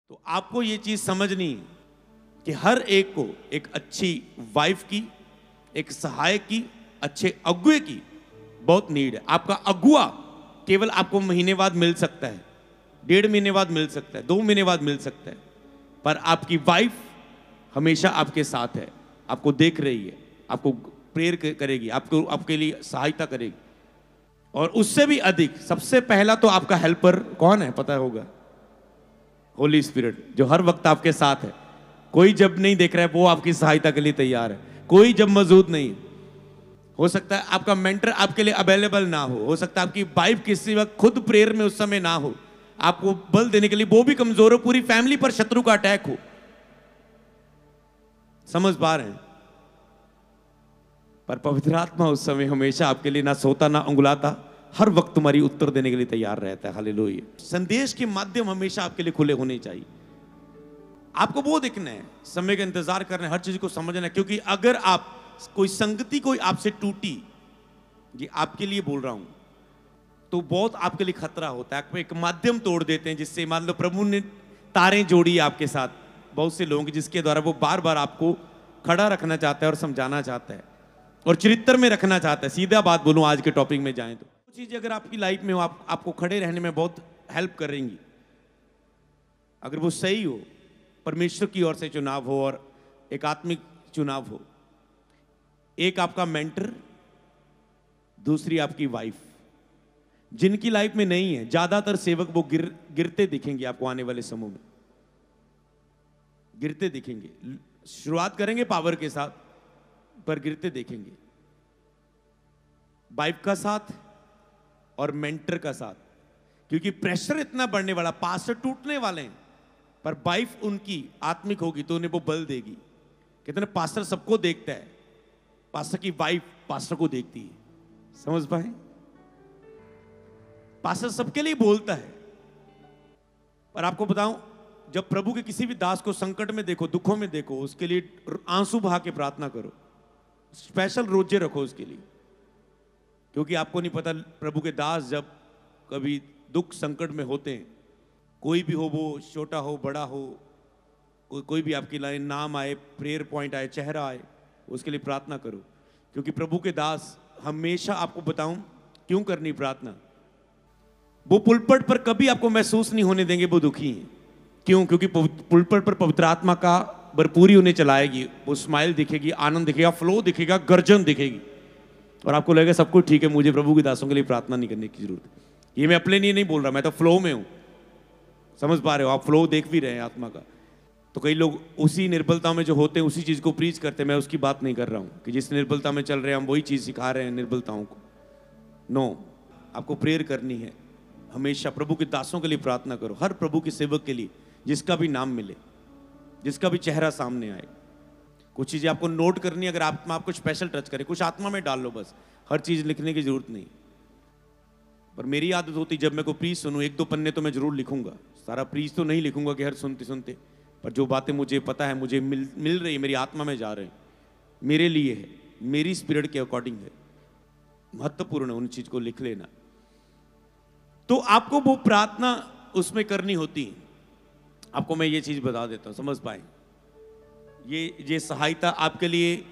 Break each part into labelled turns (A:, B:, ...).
A: तो आपको ये चीज समझनी है कि हर एक को एक अच्छी वाइफ की, एक सहायक की, अच्छे अगुए की बहुत नीड है। आपका अगुआ केवल आपको महीने बाद मिल सकता है, 1.5 महीने बाद मिल सकता है, 2 महीने बाद मिल सकता है, पर आपकी वाइफ हमेशा आपके साथ है, आपको देख रही है, आपको प्रेयर करेगी, आपको आपके लिए सहायता करेगी। और उससे भी अधिक सबसे पहला तो आपका हेल्पर कौन है पता होगा? होली स्पिरिट, जो हर वक्त आपके साथ है। कोई जब नहीं देख रहा है वो आपकी सहायता के लिए तैयार है, कोई जब मौजूद नहीं। हो सकता है आपका मेंटर आपके लिए अवेलेबल ना हो सकता है आपकी वाइफ किसी वक्त खुद प्रेयर में उस समय ना हो, आपको बल देने के लिए वो भी कमजोर हो, पूरी फैमिली पर शत्रु का अटैक हो। समझ पा रहे हैं? पर पवित्र आत्मा उस समय हमेशा आपके लिए ना सोता ना उंगलाता, हर वक्त तुम्हारी उत्तर देने के लिए तैयार रहता है। हालेलुया। संदेश के माध्यम हमेशा आपके लिए खुले होने चाहिए। आपको वो देखना है, समय का इंतजार करना है, हर चीज को समझना है, क्योंकि अगर आप कोई संगति कोई आपसे टूटी, ये आपके लिए बोल रहा हूं, तो बहुत आपके लिए खतरा होता है। आपको एक माध्यम तोड़ देते हैं जिससे मान लो प्रभु ने तारें जोड़ी आपके साथ बहुत से लोगों की, जिसके द्वारा वो बार बार आपको खड़ा रखना चाहता है और समझाना चाहता है और चरित्र में रखना चाहता है। सीधा बात बोलूं, आज के टॉपिक में जाएं तो चीजें अगर आपकी लाइफ में हो, आपको खड़े रहने में बहुत हेल्प करेंगी, अगर वो सही हो, परमेश्वर की ओर से चुनाव हो और एक आत्मिक चुनाव हो। एक आपका मेंटर, दूसरी आपकी वाइफ। जिनकी लाइफ में नहीं है, ज्यादातर सेवक वो गिरते दिखेंगे आपको आने वाले समूह में, गिरते दिखेंगे। शुरुआत करेंगे पावर के साथ, पर गिरते देखेंगे। वाइफ का साथ और मेंटर का साथ, क्योंकि प्रेशर इतना बढ़ने वाला, पास्टर टूटने वाले हैं, पर वाइफ उनकी आत्मिक होगी तो उन्हें वो बल देगी। कहते हैं पास्टर सबको देखता है, पास्टर की वाइफ पास्टर को देखती है। समझ पाए? पास्टर सबके लिए बोलता है, पर आपको बताऊं, जब प्रभु के किसी भी दास को संकट में देखो, दुखों में देखो, उसके लिए आंसू बहा के प्रार्थना करो, स्पेशल रोजे रखो उसके लिए, क्योंकि आपको नहीं पता प्रभु के दास जब कभी दुख संकट में होते हैं, कोई भी हो, वो छोटा हो बड़ा हो, कोई भी आपकी लाइन नाम आए, प्रेयर पॉइंट आए, चेहरा आए, उसके लिए प्रार्थना करो। क्योंकि प्रभु के दास हमेशा, आपको बताऊं क्यों करनी प्रार्थना, वो पुलपट पर कभी आपको महसूस नहीं होने देंगे वो दुखी हैं। क्यों? क्योंकि पुलपट पर पवित्र आत्मा का भरपूरी उन्हें चलाएगी, वो स्माइल दिखेगी, आनंद दिखेगा, फ्लो दिखेगा, गर्जन दिखेगी, और आपको लगेगा सब कुछ ठीक है, मुझे प्रभु के दासों के लिए प्रार्थना नहीं करने की जरूरत है। ये मैं अपने लिए नहीं बोल रहा, मैं तो फ्लो में हूं। समझ पा रहे हो? आप फ्लो देख भी रहे हैं आत्मा का। तो कई लोग उसी निर्बलता में जो होते हैं उसी चीज को प्रीच करते हैं। मैं उसकी बात नहीं कर रहा हूं कि जिस निर्बलता में चल रहे हैं हम वही चीज सिखा रहे हैं निर्बलताओं को। नो, आपको प्रेयर करनी है, हमेशा प्रभु के दासों के लिए प्रार्थना करो, हर प्रभु के सेवक के लिए, जिसका भी नाम मिले, जिसका भी चेहरा सामने आए। कुछ चीजें आपको नोट करनी है, अगर आत्मा आपको स्पेशल टच करे, कुछ आत्मा में डाल लो, बस हर चीज लिखने की जरूरत नहीं। पर मेरी आदत होती, जब मैं कोई प्रीच सुनूं, 1-2 पन्ने तो मैं जरूर लिखूंगा। सारा प्रीच तो नहीं लिखूंगा कि हर सुनते सुनते, पर जो बातें मुझे पता है, मुझे मिल रही है, मेरी आत्मा में जा रहे हैं, मेरे लिए है, मेरी स्पिरिट के अकॉर्डिंग है, महत्वपूर्ण है, उन चीज को लिख लेना। तो आपको वो प्रार्थना उसमें करनी होती है। आपको मैं ये चीज बता देता हूं, समझ पाए? ये सहायता आपके लिए,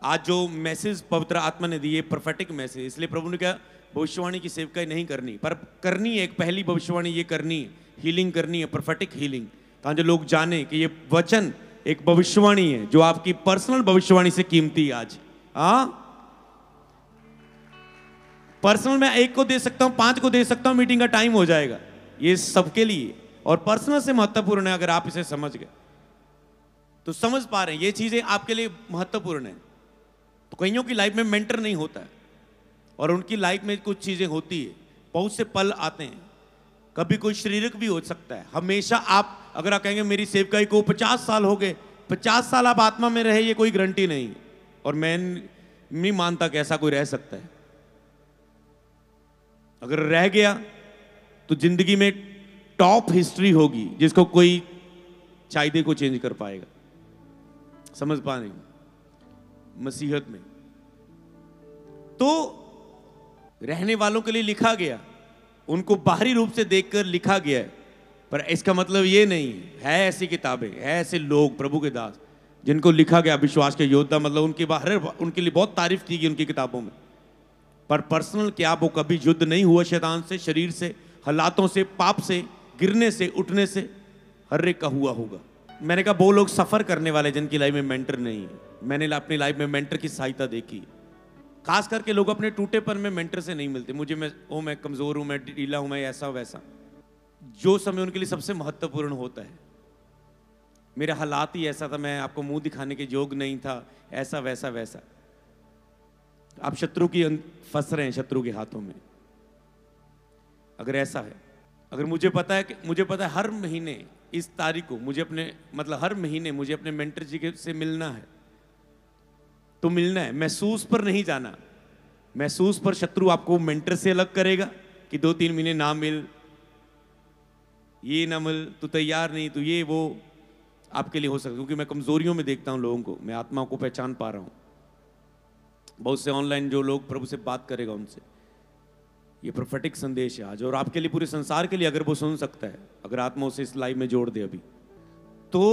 A: आज जो मैसेज पवित्र आत्मा ने दी है, प्रोफेटिक मैसेज, इसलिए प्रभु ने कहा भविष्यवाणी की सेवकाई नहीं करनी, पर करनी है। एक पहली भविष्यवाणी ये करनी है, हीलिंग करनी है, प्रोफेटिक हीलिंग, ताकि लोग जाने कि ये वचन एक भविष्यवाणी है जो आपकी पर्सनल भविष्यवाणी से कीमती है। आज पर्सनल मैं 1 को दे सकता हूं, 5 को दे सकता हूं, मीटिंग का टाइम हो जाएगा, ये सबके लिए, और पर्सनल से महत्वपूर्ण है। अगर आप इसे समझ गए तो समझ पा रहे हैं, ये चीजें आपके लिए महत्वपूर्ण है। तो कईयों की लाइफ में मेंटर नहीं होता है, और उनकी लाइफ में कुछ चीजें होती है, बहुत से पल आते हैं, कभी कोई शारीरिक भी हो सकता है। हमेशा आप, अगर आप कहेंगे मेरी सेवकाई को 50 साल हो गए, 50 साल आप आत्मा में रहे, ये कोई गारंटी नहीं, और मैं नहीं मानता कि ऐसा कोई रह सकता है। अगर रह गया तो जिंदगी में टॉप हिस्ट्री होगी, जिसको कोई चाहते को चेंज कर पाएगा। समझ पा नहीं? मसीहत में तो रहने वालों के लिए लिखा गया, उनको बाहरी रूप से देखकर लिखा गया है, पर इसका मतलब ये नहीं है ऐसी किताबें, है ऐसे लोग प्रभु के दास जिनको लिखा गया विश्वास के योद्धा, मतलब उनके लिए बहुत तारीफ की गई उनकी किताबों में। पर पर्सनल क्या वो कभी युद्ध नहीं हुआ शैतान से, शरीर से, हालातों से, पाप से, गिरने से, उठने से, हर एक का हुआ होगा। मैंने कहा वो लोग सफर करने वाले जिनकी लाइफ में मेंटर नहीं है। मैंने अपनी लाइफ में मेंटर की सहायता देखी। खास करके लोग अपने टूटेपन में मेंटर से नहीं मिलते। मैं कमजोर हूं, मैं ढीला हूं, मैं ऐसा वैसा। जो समय उनके लिए सबसे महत्वपूर्ण होता है, मेरा हालात ही ऐसा था, मैं आपको मुंह दिखाने के योग नहीं था, ऐसा वैसा वैसा। आप शत्रु की फंस रहे हैं, शत्रु के हाथों में। अगर ऐसा है, अगर मुझे पता है हर महीने इस तारीख को हर महीने मुझे अपने मेंटर जी से मिलना है, तो मिलना है। महसूस पर नहीं जाना। महसूस पर शत्रु आपको मेंटर से अलग करेगा कि 2-3 महीने ना मिल, ये ना मिल, तू तैयार नहीं, तू ये वो। आपके लिए हो सकता है, क्योंकि मैं कमजोरियों में देखता हूं लोगों को, मैं आत्माओं को पहचान पा रहा हूं। बहुत से ऑनलाइन जो लोग प्रभु से बात करेगा उनसे ये प्रोफेटिक संदेश है आज, और आपके लिए, पूरे संसार के लिए अगर वो सुन सकता है, अगर आत्मा उसे इस लाइव में जोड़ दे अभी, तो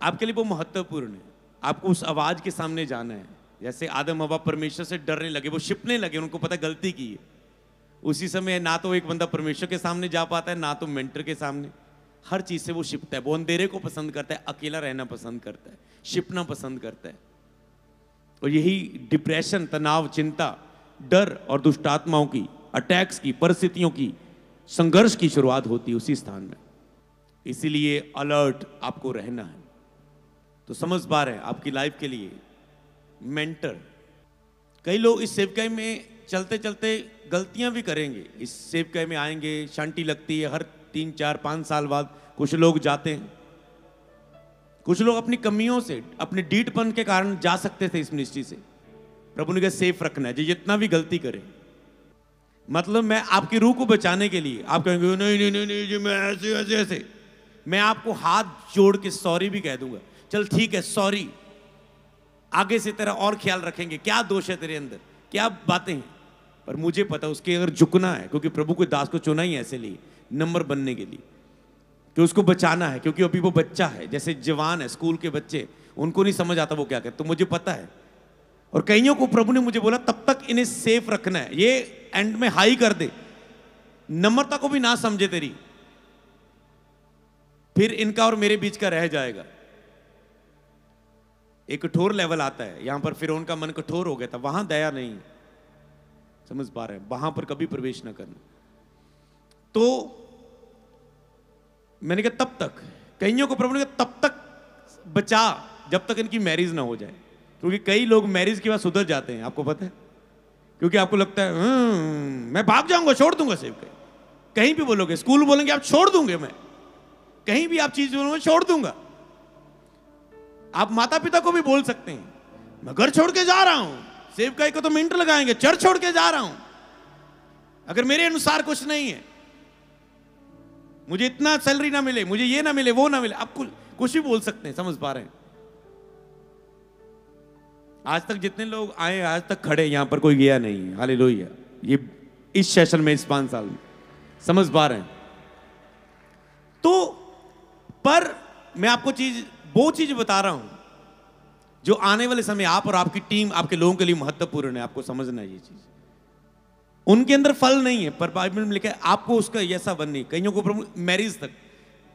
A: आपके लिए वो महत्वपूर्ण है। आपको उस आवाज के सामने जाना है। जैसे आदम हवा परमेश्वर से डरने लगे, वो छिपने लगे, उनको पता गलती की है। उसी समय ना तो एक बंदा परमेश्वर के सामने जा पाता है, ना तो मेंटर के सामने। हर चीज से वो छिपता है। वो अंधेरे को पसंद करता है, अकेला रहना पसंद करता है, छिपना पसंद करता है। और यही डिप्रेशन, तनाव, चिंता, डर और दुष्ट आत्माओं की, अटैक्स की, परिस्थितियों की, संघर्ष की शुरुआत होती है उसी स्थान में। इसीलिए अलर्ट आपको रहना है। तो समझ पा रहे हैं आपकी लाइफ के लिए मेंटर। कई लोग इस सेवकाई में चलते चलते गलतियां भी करेंगे। इस सेवकाई में आएंगे, शांति लगती है, हर 3, 4, 5 साल बाद कुछ लोग जाते हैं। कुछ लोग अपनी कमियों से, अपने डीठपन के कारण जा सकते थे इस मिनिस्ट्री से। प्रभु ने कहा सेफ रखना है, जितना भी गलती करे। मतलब मैं आपकी रूह को बचाने के लिए, आप कहेंगे नहीं नहीं नहीं नहीं जी मैं ऐसे ऐसे, मैं आपको हाथ जोड़ के सॉरी भी कह दूंगा। चल ठीक है सॉरी, आगे से तेरा और ख्याल रखेंगे, क्या दोष है तेरे अंदर, क्या बातें हैं। पर मुझे पता उसके अगर झुकना है, क्योंकि प्रभु के दास को चुना ही ऐसे लिए, नंबर बनने के लिए, कि उसको बचाना है। क्योंकि अभी वो बच्चा है, जैसे जवान है, स्कूल के बच्चे, उनको नहीं समझ आता वो क्या करते, तो मुझे पता है। और कईयों को प्रभु ने मुझे बोला तब तक इन्हें सेफ रखना है, ये एंड में हाई कर दे, नम्रता को भी ना समझे तेरी, फिर इनका और मेरे बीच का रह जाएगा। एक कठोर लेवल आता है यहां पर। फिर उनका मन कठोर हो गया था, वहां दया नहीं। समझ पा रहे हैं, वहां पर कभी प्रवेश ना करना। तो मैंने कहा तब तक, कईयों को प्रभु ने कहा तब तक बचा जब तक इनकी मैरिज ना हो जाए। क्योंकि कई लोग मैरिज के बाद सुधर जाते हैं, आपको पता है। क्योंकि आपको लगता है मैं भाग जाऊंगा, छोड़ दूंगा सेव के। कहीं भी बोलोगे, स्कूल बोलेंगे आप छोड़ दूंगे, मैं कहीं भी आप चीज बोलोगे छोड़ दूंगा। आप माता पिता को भी बोल सकते हैं मैं घर छोड़ के जा रहा हूं, सेवकाई को तो मिनट लगाएंगे, चर्च छोड़ के जा रहा हूं, अगर मेरे अनुसार कुछ नहीं है, मुझे इतना सैलरी ना मिले, मुझे ये ना मिले, वो ना मिले, आप कुछ भी बोल सकते हैं। समझ पा रहे हैं। आज तक जितने लोग आए, आज तक खड़े, यहां पर कोई गया नहीं है। हालेलुया। ये इस सेशन में, इस 5 साल में। समझ पा रहे हैं। तो पर मैं आपको वो चीज बता रहा हूं जो आने वाले समय आप और आपकी टीम, आपके लोगों के लिए महत्वपूर्ण है। आपको समझना है ये चीज। उनके अंदर फल नहीं है, पर बाइबल में लिखा है आपको उसका ऐसा बननी। कईयों को प्रभु मैरिज तक,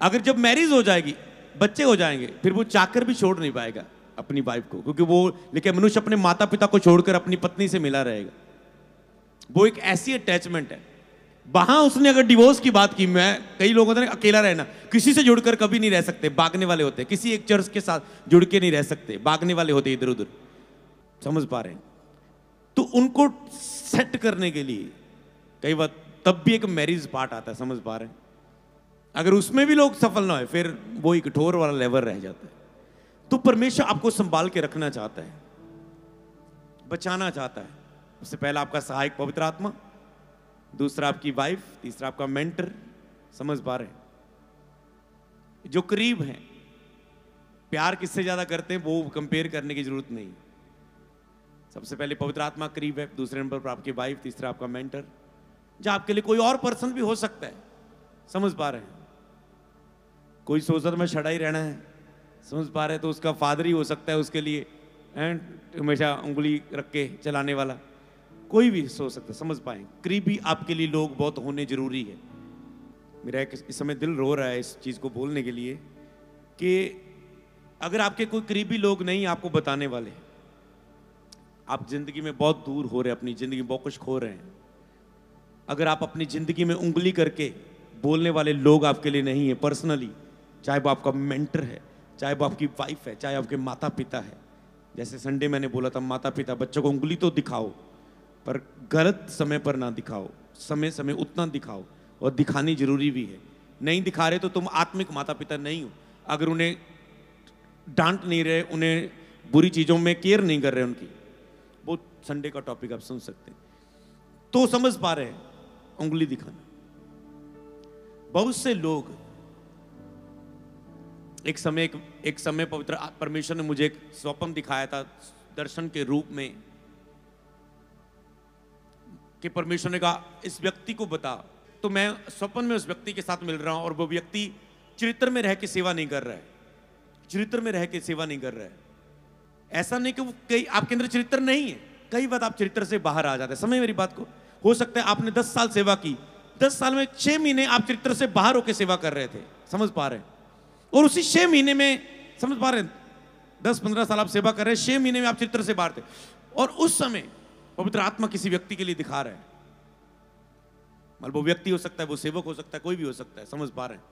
A: अगर जब मैरिज हो जाएगी, बच्चे हो जाएंगे, फिर वो चाकर भी छोड़ नहीं पाएगा अपनी वाइफ को, क्योंकि वो लिखे मनुष्य अपने माता पिता को छोड़कर अपनी पत्नी से मिला रहेगा। वो एक ऐसी अटैचमेंट है। वहां उसने अगर डिवोर्स की बात की, कई लोगों ने अकेला रहना, किसी से जुड़कर कभी नहीं रह सकते, भागने वाले होते हैं। किसी एक चर्च के साथ जुड़ के नहीं रह सकते, भागने वाले होते इधर उधर। समझ पा रहे हैं। तो उनको सेट करने के लिए कई बार तब भी एक मैरिज पार्ट आता है। समझ पा रहे हैं। अगर उसमें भी लोग सफल ना हो, फिर वो एक कठोर वाला लेवल रह जाता है। तो परमेश्वर आपको संभाल के रखना चाहता है, बचाना चाहता है। सबसे पहला आपका सहायक पवित्र आत्मा, दूसरा आपकी वाइफ, तीसरा आपका मेंटर। समझ पा रहे हैं। जो करीब हैं, प्यार किससे ज्यादा करते हैं वो कंपेयर करने की जरूरत नहीं। सबसे पहले पवित्र आत्मा करीब है, दूसरे नंबर पर आपकी वाइफ, तीसरा आपका मेंटर, जो आपके लिए कोई और पर्सन भी हो सकता है। समझ पा रहे हैं। कोई सोचता तो मैं छड़ा ही रहना है, समझ पा रहे, तो उसका फादर ही हो सकता है उसके लिए, एंड हमेशा उंगली रख के चलाने वाला, कोई भी सोच सकता है। समझ पाए, करीबी आपके लिए लोग बहुत होने जरूरी है। मेरा इस समय दिल रो रहा है इस चीज को बोलने के लिए कि अगर आपके कोई करीबी लोग नहीं आपको बताने वाले, आप जिंदगी में बहुत दूर हो रहे हैं, अपनी जिंदगी में बहुत कुछ खो रहे हैं। अगर आप अपनी जिंदगी में उंगली करके बोलने वाले लोग आपके लिए नहीं है पर्सनली, चाहे वो आपका मेंटर है, चाहे वो आपकी वाइफ है, चाहे आपके माता पिता है। जैसे संडे मैंने बोला था, माता पिता बच्चों को उंगली तो दिखाओ पर गलत समय पर ना दिखाओ, समय समय उतना दिखाओ, और दिखानी जरूरी भी है। नहीं दिखा रहे तो तुम आत्मिक माता पिता नहीं हो। अगर उन्हें डांट नहीं रहे, उन्हें बुरी चीजों में केयर नहीं कर रहे उनकी, वो संडे का टॉपिक आप सुन सकते हैं। तो समझ पा रहे हैं उंगली दिखाना। बहुत से लोग एक समय पवित्र परमेश्वर ने मुझे एक स्वप्न दिखाया था दर्शन के रूप में, कि परमेश्वर ने कहा इस व्यक्ति को बता। तो मैं स्वप्न में उस व्यक्ति के साथ मिल रहा हूं और वो व्यक्ति चरित्र में रह के सेवा नहीं कर रहा है, चरित्र में रह के सेवा नहीं कर रहा है। ऐसा नहीं कि वो कई आपके अंदर चरित्र नहीं है, कई बार आप चरित्र से बाहर आ जाते हैं। समझ मेरी बात को। हो सकता है आपने 10 साल सेवा की, 10 साल में 6 महीने आप चरित्र से बाहर होकर सेवा कर रहे थे, समझ पा रहे हैं, और उसी 6 महीने में, समझ पा रहे हैं, 10-15 साल आप सेवा कर रहे हैं, 6 महीने में आप चरित्र से बाहर थे, और उस समय पवित्र आत्मा किसी व्यक्ति के लिए दिखा रहा है। मतलब वो व्यक्ति हो सकता है, वो सेवक हो सकता है, कोई भी हो सकता है, समझ पा रहे हैं।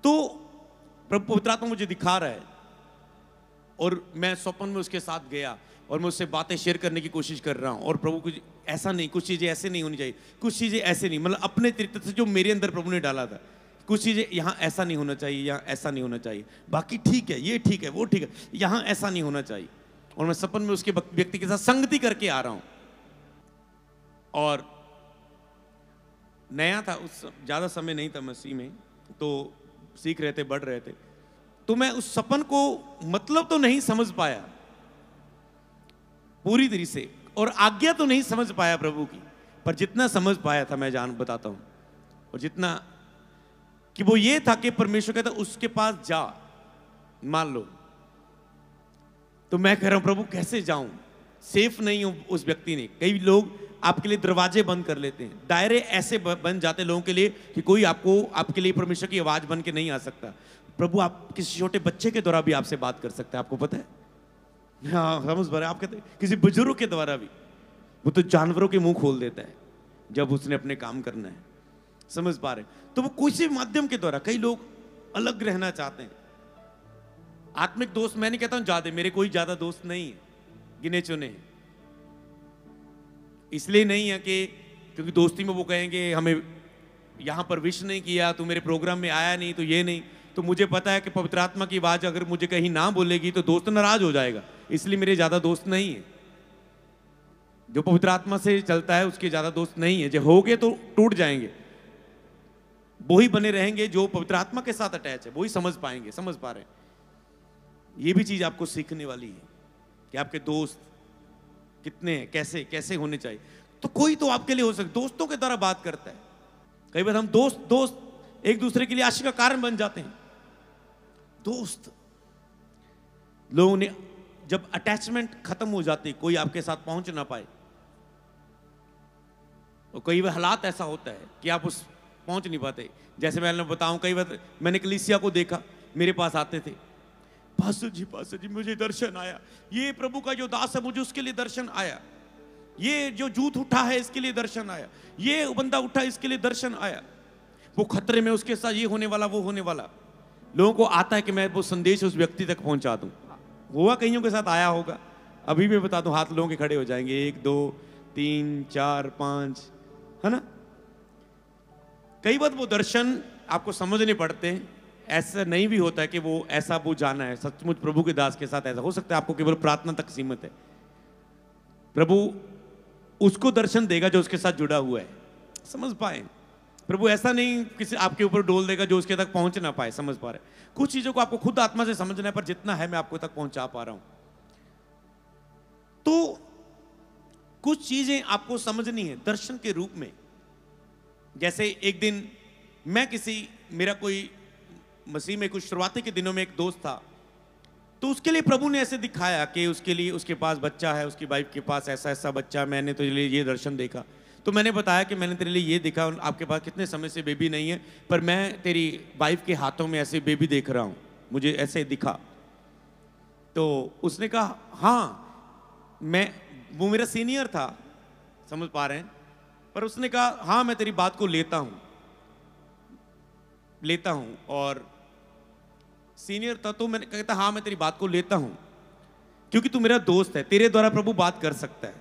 A: तो प्रभु पवित्र आत्मा मुझे दिखा रहा है और मैं स्वप्न में उसके साथ गया और मैं उससे बातें शेयर करने की कोशिश कर रहा हूं। और प्रभु कुछ ऐसा नहीं, कुछ चीजें ऐसे नहीं होनी चाहिए, कुछ चीजें ऐसे नहीं, मतलब अपने चरित्र से जो मेरे अंदर प्रभु ने डाला था, कुछ चीजें यहाँ ऐसा नहीं होना चाहिए, यहाँ ऐसा नहीं होना चाहिए, बाकी ठीक है, ये ठीक है, वो ठीक है, यहाँ ऐसा नहीं होना चाहिए। और मैं सपन में उसके व्यक्ति के साथ संगति करके आ रहा हूं, और नया था, उस ज्यादा समय नहीं था मसीह में, तो सीख रहे थे, बढ़ रहे थे। तो मैं उस सपन को मतलब तो नहीं समझ पाया पूरी तरह से, और आज्ञा तो नहीं समझ पाया प्रभु की, पर जितना समझ पाया था मैं बताता हूं। और जितना कि वो ये था कि परमेश्वर कहता उसके पास जा, मान लो। तो मैं कह रहा हूं प्रभु कैसे जाऊं, सेफ नहीं हूं उस व्यक्ति ने। कई लोग आपके लिए दरवाजे बंद कर लेते हैं, दायरे ऐसे बन जाते लोगों के लिए कि कोई आपके लिए परमेश्वर की आवाज बन के नहीं आ सकता। प्रभु आप किसी छोटे बच्चे के द्वारा भी आपसे बात कर सकते हैं, आपको पता है? हाँ, समझ पा रहे? आप कहते हैं किसी बुजुर्ग के द्वारा भी, वो तो जानवरों के मुंह खोल देता है जब उसने अपने काम करना है, समझ पा रहे? तो वो किसी माध्यम के द्वारा, कई लोग अलग रहना चाहते हैं। आत्मिक दोस्त मैं नहीं कहता हूं ज्यादा, मेरे कोई ज्यादा दोस्त नहीं है, गिने चुने हैं। इसलिए नहीं है कि क्योंकि दोस्ती में वो कहेंगे हमें यहां पर विश नहीं किया, तू मेरे प्रोग्राम में आया नहीं, तो ये नहीं। तो मुझे पता है कि पवित्र आत्मा की आवाज अगर मुझे कहीं ना बोलेगी तो दोस्त नाराज हो जाएगा, इसलिए मेरे ज्यादा दोस्त नहीं है। जो पवित्र आत्मा से चलता है उसके ज्यादा दोस्त नहीं है, जो होगे तो टूट जाएंगे, वो ही बने रहेंगे जो पवित्र आत्मा के साथ अटैच है, वो ही समझ पाएंगे। समझ पा रहे हैं? ये भी चीज आपको सीखने वाली है कि आपके दोस्त कितने हैं, कैसे कैसे होने चाहिए। तो कोई तो आपके लिए हो सकता, दोस्तों के द्वारा बात करता है। कई बार हम दोस्त एक दूसरे के लिए आशीष का कारण बन जाते हैं। दोस्त लोगों ने जब अटैचमेंट खत्म हो जाती, कोई आपके साथ पहुंच ना पाए, तो कई बार हालात ऐसा होता है कि आप उस पहुंच नहीं पाते। जैसे मैं बताऊं, कई बार मैंने कलीसिया को देखा, मेरे पास आते थे, पास्टर जी मुझे दर्शन आया, ये प्रभु का जो दास है मुझे उसके लिए दर्शन आया, ये जो जूत उठा है इसके लिए दर्शन आया, ये बंदा उठा इसके लिए दर्शन आया, वो खतरे में, उसके साथ ये होने वाला, वो होने वाला। लोगों को आता है कि मैं वो संदेश उस व्यक्ति तक पहुंचा दूं। हुआ कईयों के साथ आया होगा, अभी मैं बता दूं, हाथ लोगों के खड़े हो जाएंगे, 1 2 3 4 5, है ना? कई बार वो दर्शन आपको समझने पड़ते हैं। ऐसा नहीं भी होता है कि वो ऐसा वो जाना है सचमुच प्रभु के दास के साथ। ऐसा हो सकता है आपको केवल प्रार्थना तक सीमित है, प्रभु उसको दर्शन देगा जो उसके साथ जुड़ा हुआ है। समझ पाए? प्रभु ऐसा नहीं किसी आपके ऊपर डोल देगा जो उसके तक पहुंच ना पाए। समझ पा रहे? कुछ चीजों को आपको खुद आत्मा से समझना है, पर जितना है मैं आपको तक पहुंचा पा रहा हूं। तो कुछ चीजें आपको समझनी है दर्शन के रूप में। जैसे एक दिन मैं मेरा कोई मसीह में कुछ शुरुआती के दिनों में एक दोस्त था, तो उसके लिए प्रभु ने ऐसे दिखाया कि उसके लिए उसके पास बच्चा है, उसकी वाइफ के पास ऐसा ऐसा बच्चा, मैंने तो ये दर्शन देखा। तो मैंने बताया कि मैंने तेरे लिए ये देखा, आपके पास कितने समय से बेबी नहीं है, पर मैं तेरी वाइफ के हाथों में ऐसे बेबी देख रहा हूँ, मुझे ऐसे दिखा। तो उसने कहा हाँ, वो मेरा सीनियर था, समझ पा रहे हैं, पर उसने कहा हाँ मैं तेरी बात को लेता हूँ। और सीनियर था तो मैंने कहता हाँ मैं तेरी बात को लेता हूँ, क्योंकि तू मेरा दोस्त है, तेरे द्वारा प्रभु बात कर सकता है,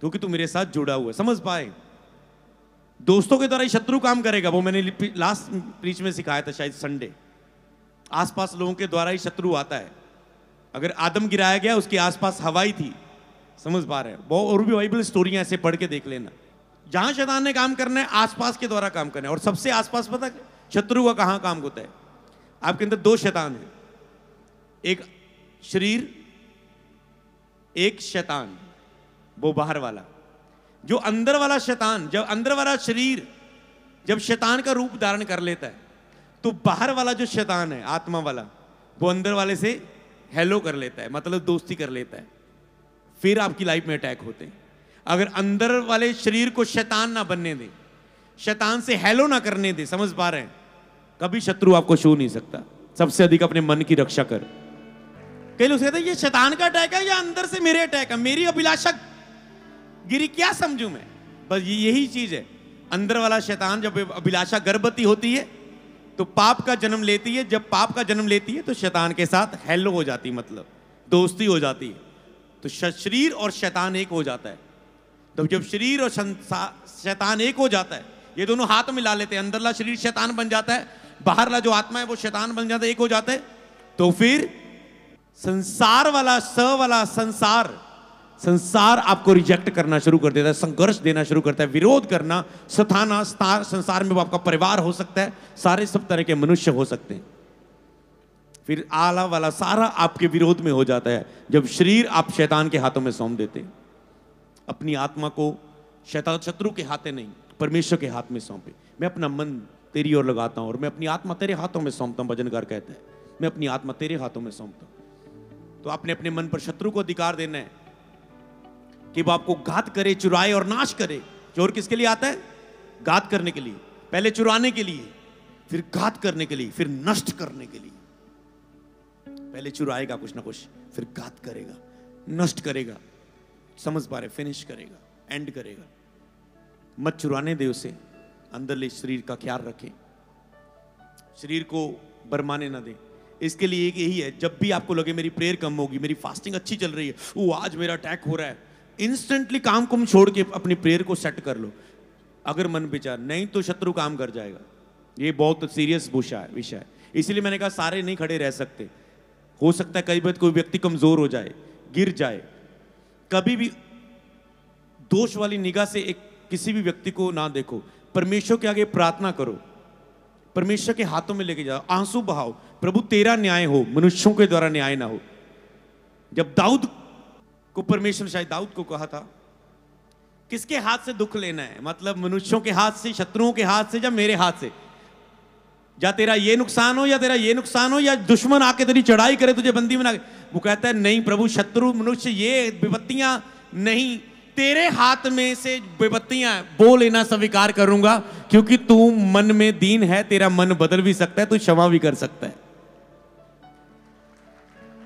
A: क्योंकि तू मेरे साथ जुड़ा हुआ है। समझ पाए, दोस्तों के द्वारा ही शत्रु काम करेगा। वो मैंने लास्ट प्रीच में सिखाया था, शायद संडे। आसपास लोगों के द्वारा ही शत्रु आता है। अगर आदम गिराया गया, उसके आसपास हवाई थी। समझ पा रहे हैं, बहुत और भी बाइबल स्टोरियां ऐसे पढ़ के देख लेना। जहां शैतान ने काम करना है, आसपास के द्वारा काम करना है। और सबसे आसपास पता शत्रु का कहां काम होता है? आपके अंदर दो शैतान है, एक शरीर, एक शैतान, वो बाहर वाला। जो अंदर वाला शैतान, जब अंदर वाला शरीर जब शैतान का रूप धारण कर लेता है, तो बाहर वाला जो शैतान है, आत्मा वाला, वो अंदर वाले से हेलो कर लेता है, मतलब दोस्ती कर लेता है। फिर आपकी लाइफ में अटैक होते हैं। अगर अंदर वाले शरीर को शैतान ना बनने दे, शैतान से हेलो ना करने दे, समझ पा रहे हैं, कभी शत्रु आपको छू नहीं सकता। सबसे अधिक अपने मन की रक्षा कर। कई लोग कहते हैं ये शैतान का अटैक है या अंदर से मेरे अटैक है, मेरी अभिलाषा गिरी, क्या समझूं मैं? बस यही चीज है। अंदर वाला शैतान, जब अभिलाषा गर्भवती होती है तो पाप का जन्म लेती है। जब पाप का जन्म लेती है तो शैतान के साथ हेलो हो जाती, मतलब दोस्ती हो जाती है। तो शरीर और शैतान एक हो जाता है। तो जब शरीर और शैतान एक हो जाता है, ये दोनों हाथ मिला लेते हैं, अंदरला शरीर शैतान बन जाता है, बाहरला जो आत्मा है वो शैतान बन जाता है, एक हो जाता है। तो फिर संसार वाला संसार आपको रिजेक्ट करना शुरू कर देता है, संघर्ष देना शुरू करता है, विरोध करना, सताना। संसार में वो आपका परिवार हो सकता है, सारे सब तरह के मनुष्य हो सकते हैं। फिर आला वाला सारा आपके विरोध में हो जाता है, जब शरीर आप शैतान के हाथों में सौंप देते हैं। अपनी आत्मा को शैतान, शत्रु के हाथे नहीं, परमेश्वर के हाथ में सौंपे। मैं अपना मन तेरी ओर लगाता हूं और मैं अपनी आत्मा तेरे हाथों में सौंपता हूं। भजनकार कहता है मैं अपनी आत्मा तेरे हाथों में सौंपता हूं। तो आपने अपने मन पर शत्रु को अधिकार देना है कि वो आपको घात करे, चुराए और नाश करे। चोर किसके लिए आता है? घात करने के लिए। पहले चुराने के लिए, फिर घात करने के लिए, फिर नष्ट करने के लिए। पहले चुराएगा कुछ ना कुछ, फिर घात करेगा, नष्ट करेगा, समझ पा रहे, फिनिश करेगा, एंड करेगा। मत चुराने दे उसे, अंदर ले शरीर का ख्याल रखें, शरीर को बरमाने ना दे। इसके लिए एक यही है, जब भी आपको लगे मेरी प्रेयर कम होगी, मेरी फास्टिंग अच्छी चल रही है, वो आज मेरा अटैक हो रहा है, इंस्टेंटली काम कुम छोड़ के अपनी प्रेयर को सेट कर लो। अगर मन विचार नहीं तो शत्रु काम कर जाएगा। ये बहुत सीरियस विषय है। इसीलिए मैंने कहा सारे नहीं खड़े रह सकते। हो सकता है कई बार कोई व्यक्ति कमजोर हो जाए, गिर जाए। कभी भी दोष वाली निगाह से किसी भी व्यक्ति को ना देखो। परमेश्वर के आगे प्रार्थना करो, परमेश्वर के हाथों में लेके जाओ, आंसू बहाओ, प्रभु तेरा न्याय हो, मनुष्यों के द्वारा न्याय ना हो। जब दाऊद को परमेश्वर, शायद दाऊद को कहा था किसके हाथ से दुख लेना है, मतलब मनुष्यों के हाथ से, शत्रुओं के हाथ से, या मेरे हाथ से? या तेरा ये नुकसान हो या तेरा ये नुकसान हो, या दुश्मन आके तेरी चढ़ाई करे, तुझे बंदी बना के। वो कहता है नहीं प्रभु, शत्रु मनुष्य ये विपत्तियां नहीं, तेरे हाथ में से विपत्तियां वो लेना स्वीकार करूंगा, क्योंकि तू मन में दीन है, तेरा मन बदल भी सकता है, तू क्षमा भी कर सकता है।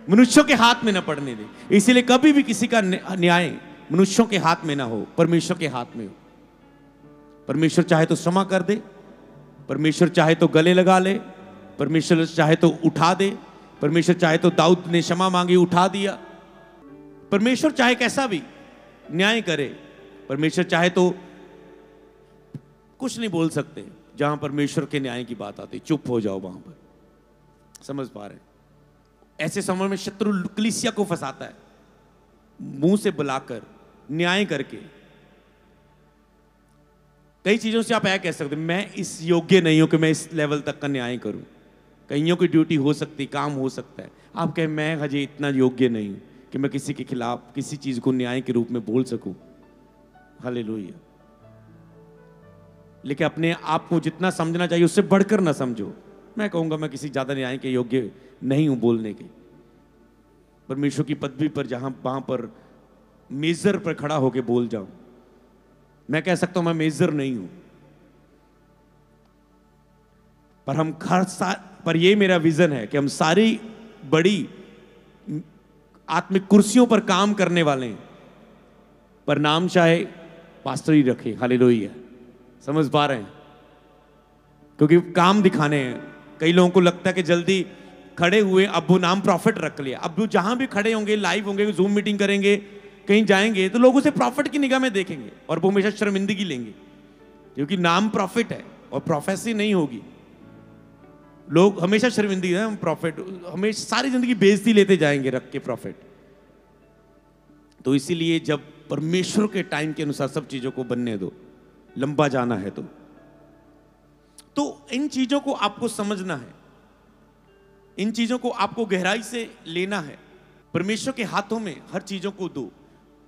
A: मनुष्यों के हाथ में ना पड़ने दे। इसीलिए कभी भी किसी का न्याय मनुष्यों के हाथ में ना हो, परमेश्वर के हाथ में हो। परमेश्वर चाहे तो क्षमा कर दे, परमेश्वर चाहे तो गले लगा ले, परमेश्वर चाहे तो उठा दे। परमेश्वर चाहे तो दाऊद ने क्षमा मांगी, उठा दिया। परमेश्वर चाहे कैसा भी न्याय करे, परमेश्वर चाहे तो कुछ नहीं बोल सकते। जहां परमेश्वर के न्याय की बात आती, चुप हो जाओ वहां पर। समझ पा रहे? ऐसे समय में शत्रु कलीसिया को फंसाता है, मुंह से बुलाकर, न्याय करके। कई चीजों से आप ऐसा कह सकते, मैं इस योग्य नहीं हूं कि मैं इस लेवल तक का न्याय करूं। कईयों की ड्यूटी हो सकती, काम हो सकता है। आप कहें मैं हजे इतना योग्य नहीं हूं कि मैं किसी के खिलाफ किसी चीज को न्याय के रूप में बोल सकूं। हालेलुया। लेकिन अपने आप को जितना समझना चाहिए उससे बढ़कर ना समझो। मैं कहूँगा मैं किसी ज़्यादा न्याय के योग्य नहीं हूँ बोलने के। परमेश्वर की पदवी पर जहाँ वहाँ पर मेजर पर खड़ा होके बोल जाऊं, मैं कह सकता हूं मैं मेजर नहीं हूं, पर ये मेरा विजन है कि हम सारी बड़ी आत्मिक कुर्सियों पर काम करने वाले हैं, पर नाम चाहे पास्टर ही रखे। हालेलुया, समझ पा रहे हैं? क्योंकि काम दिखाने हैं। कई लोगों को लगता है कि जल्दी खड़े हुए, अब वो नाम प्रॉफिट रख लिया, अब वो जहां भी खड़े होंगे, लाइव होंगे, जूम मीटिंग करेंगे, कहीं जाएंगे, तो लोग उसे प्रॉफिट की निगाह में देखेंगे और वो हमेशा शर्मिंदगी लेंगे, क्योंकि नाम प्रॉफिट है और प्रोफेसी नहीं होगी। लोग हमेशा शर्मिंदगी है, हम प्रॉफिट, हमेशा सारी जिंदगी बेइज्जती लेते जाएंगे रख के प्रॉफिट। तो इसीलिए जब परमेश्वर के टाइम के अनुसार सब चीजों को बनने दो, लंबा जाना है तो इन चीजों को आपको समझना है, इन चीजों को आपको गहराई से लेना है। परमेश्वर के हाथों में हर चीजों को दो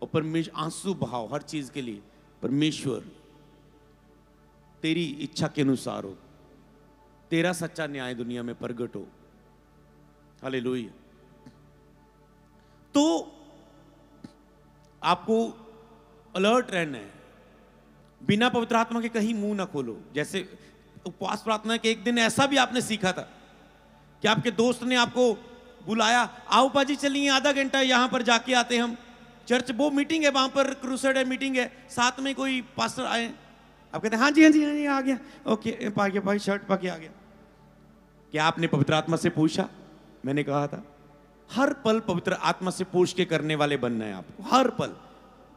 A: और परमेश्वर आंसू बहाओ हर चीज के लिए। परमेश्वर तेरी इच्छा के अनुसार हो, तेरा सच्चा न्याय दुनिया में प्रगट हो। हालेलुया। तो आपको अलर्ट रहना है, बिना पवित्र आत्मा के कहीं मुंह ना खोलो। जैसे उपवास प्रार्थना के एक दिन ऐसा भी आपने सीखा था कि आपके दोस्त ने आपको बुलाया, आओ पाजी चलिए आधा घंटा यहां पर जाके आते हम, चर्च वो मीटिंग है, वहां पर क्रूसेड है, मीटिंग है, साथ में कोई पास्टर आए। आप कहते हैं हाँ जी हाँ जी हाँ जी आ गया, ओके पा गया भाई, शर्ट पा के आ गया। क्या आपने पवित्र आत्मा से पूछा? मैंने कहा था हर पल पवित्र आत्मा से पूछ के करने वाले बनना है आपको, हर पल।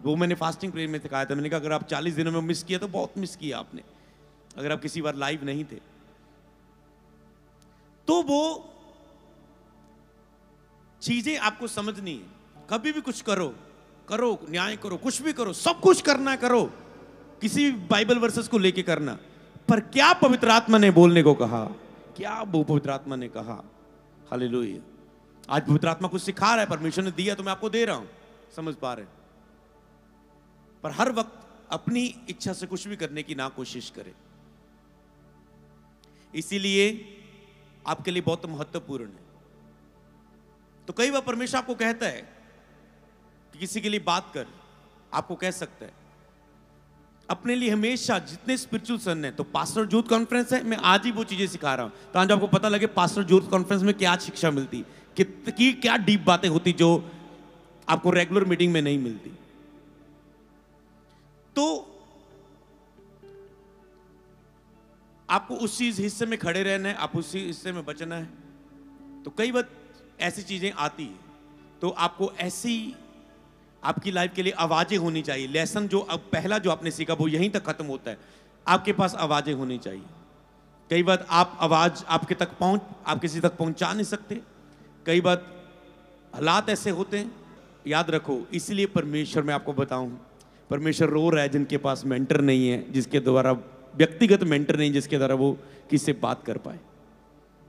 A: वो मैंने फास्टिंग प्रेयर में सिखाया था। मैंने कहा अगर आप 40 दिनों में मिस किया तो बहुत मिस किया आपने, अगर आप किसी बार लाइव नहीं थे तो। वो चीजें आपको समझनी है। कभी भी कुछ करो, न्याय करो, कुछ भी करो, सब कुछ करना करो, किसी बाइबल वर्सेस को लेके करना, पर क्या पवित्र आत्मा ने बोलने को कहा, क्या वो पवित्र आत्मा ने कहा। हालेलुया। आज पवित्र आत्मा कुछ सिखा रहा है, परमेश्वर ने दिया तो मैं आपको दे रहा हूं, समझ पा रहे हैं? पर हर वक्त अपनी इच्छा से कुछ भी करने की ना कोशिश करें। इसीलिए आपके लिए बहुत महत्वपूर्ण है। तो कई बार परमेश्वर आपको कहता है कि किसी के लिए बात कर, आपको कह सकता है अपने लिए हमेशा जितने स्पिरिचुअल सन है। तो पास्टर यूथ कॉन्फ्रेंस है, मैं आज ही वो चीजें सिखा रहा हूं ताकि आपको पता लगे पास्टर यूथ कॉन्फ्रेंस में क्या शिक्षा मिलती, कि क्या डीप बातें होती जो आपको रेगुलर मीटिंग में नहीं मिलती। तो आपको उसी हिस्से में खड़े रहना है, आप उसी हिस्से में बचना है। तो कई बार ऐसी चीजें आती है, तो आपको ऐसी आपकी लाइफ के लिए आवाजें होनी चाहिए। लेसन जो अब पहला जो आपने सीखा वो यहीं तक खत्म होता है। आपके पास आवाजें होनी चाहिए। कई बार आप आवाज आपके तक आप किसी तक पहुंचा नहीं सकते, कई बार हालात ऐसे होते हैं। याद रखो, इसलिए परमेश्वर, मैं आपको बताऊं, परमेश्वर रो रहा है जिनके पास मेंटर नहीं है, जिसके द्वारा व्यक्तिगत मेंटर नहीं, जिसके द्वारा वो किसी से बात कर पाए।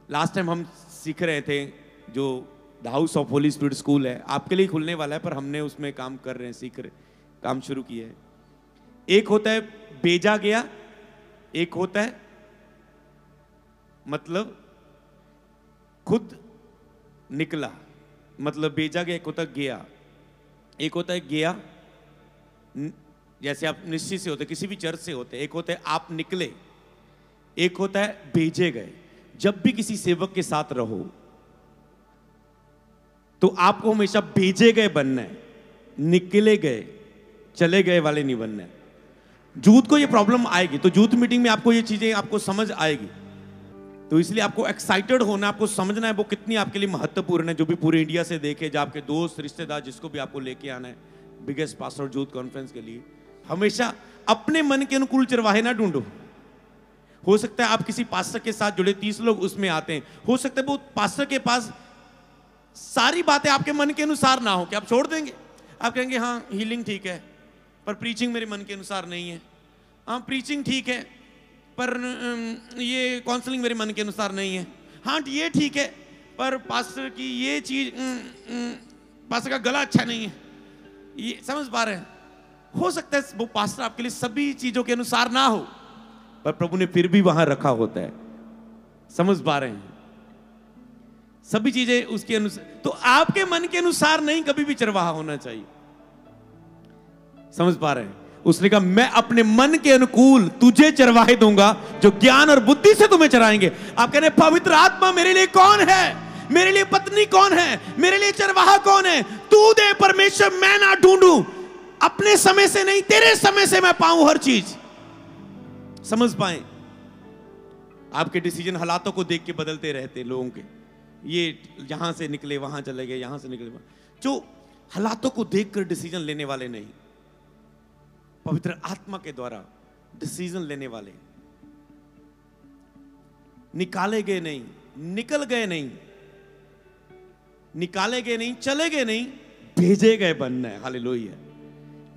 A: लास्ट टाइम हम सीख रहे थे जो the house of Holi spirit school है, आपके लिए खुलने वाला है, पर हमने उसमें काम कर रहे हैं, सीख रहे, काम शुरू किया है। एक होता है भेजा गया, एक होता है मतलब खुद निकला, मतलब भेजा गया, एक होता है गया, एक होता है गया जैसे आप निश्चित से होते, किसी भी चर्च से होते, एक होता है आप निकले, एक होता है भेजे गए। जब भी किसी सेवक के साथ रहो तो आपको हमेशा भेजे गए बनना है, निकले गए चले गए वाले नहीं बनना है। जूथ को ये प्रॉब्लम आएगी, तो जूथ मीटिंग में आपको ये चीजें आपको समझ आएगी। तो इसलिए आपको एक्साइटेड होना, आपको समझना है वो कितनी आपके लिए महत्वपूर्ण है। जो भी पूरे इंडिया से देखे, जो आपके दोस्त रिश्तेदार, जिसको भी आपको लेके आना है बिगेस्ट पास्टर जूथ कॉन्फ्रेंस के लिए, हमेशा अपने मन के अनुकूल चरवाहे ना ढूंढो। हो सकता है आप किसी पास्टर के साथ जुड़े 30 लोग उसमें आते हैं, हो सकता है वो पास्टर के पास सारी बातें आपके मन के अनुसार ना हो, कि आप छोड़ देंगे। आप कहेंगे हाँ हीलिंग ठीक है, पर प्रीचिंग मेरे मन के अनुसार नहीं है। हाँ प्रीचिंग ठीक है, पर ये काउंसलिंग मेरे मन के अनुसार नहीं है। हाँ ये ठीक है, पर पास्टर की ये चीज, पास्टर का गला अच्छा नहीं है। ये समझ पा रहे हैं? हो सकता है वो पास्टर आपके लिए सभी चीजों के अनुसार ना हो, पर प्रभु ने फिर भी वहां रखा होता है। समझ पा रहे हैं? सभी चीजें उसके अनुसार, तो आपके मन के अनुसार नहीं कभी भी चरवाहा होना चाहिए। समझ पा रहे हैं? उसने कहा मैं अपने मन के अनुकूल तुझे चरवाहे दूंगा जो ज्ञान और बुद्धि से तुम्हें चराएंगे। आप कह रहे पवित्र आत्मा मेरे लिए कौन है? मेरे लिए पत्नी कौन है? मेरे लिए चरवाहा कौन है? तू दे परमेश्वर, मैं ना ढूंढूं। अपने समय से नहीं, तेरे समय से मैं पाऊं हर चीज। समझ पाए? आपके डिसीजन हालातों को देख के बदलते रहते लोगों के, ये यहां से निकले वहां चले गए, यहां से निकले वहां। जो हालातों को देखकर डिसीजन लेने वाले नहीं, पवित्र आत्मा के द्वारा डिसीजन लेने वाले, निकाले गए नहीं, निकल गए नहीं, निकाले गए नहीं, चले गए नहीं, भेजे गए बनना है। हालेलुया।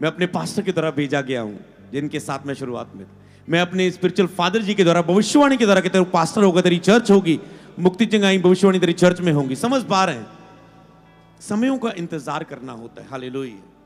A: मैं अपने पास्टर के द्वारा भेजा गया हूं, जिनके साथ मैं शुरुआत में, मैं अपने स्पिरिचुअल फादर जी के द्वारा भविष्यवाणी के द्वारा कहते हैं पास्टर होगा, तेरी चर्च होगी, मुक्ति चंगाई भविष्यवाणी तेरी चर्च में होंगी। समझ पा रहे हैं? समयों का इंतजार करना होता है। हालेलुया।